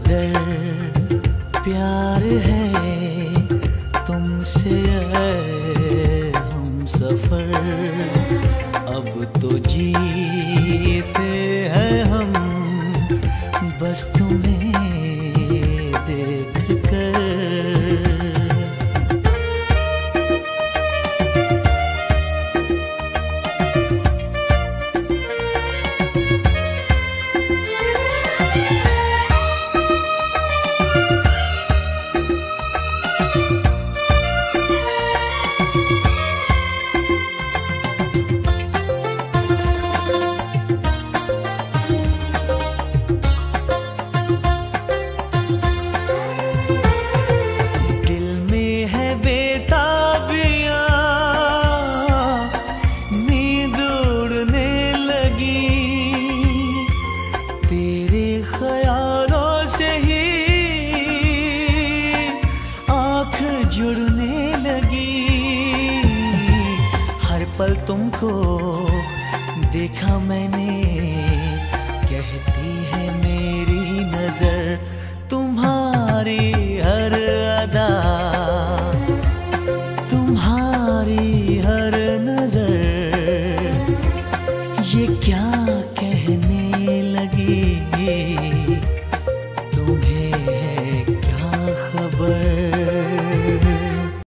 कदर प्यार है तुमसे हम सफर। अब तो जीते हैं हम बस तुम्हें देख कर। जुड़ने लगी हर पल तुमको देखा मैंने, कहती है मेरी नजर तुम्हारी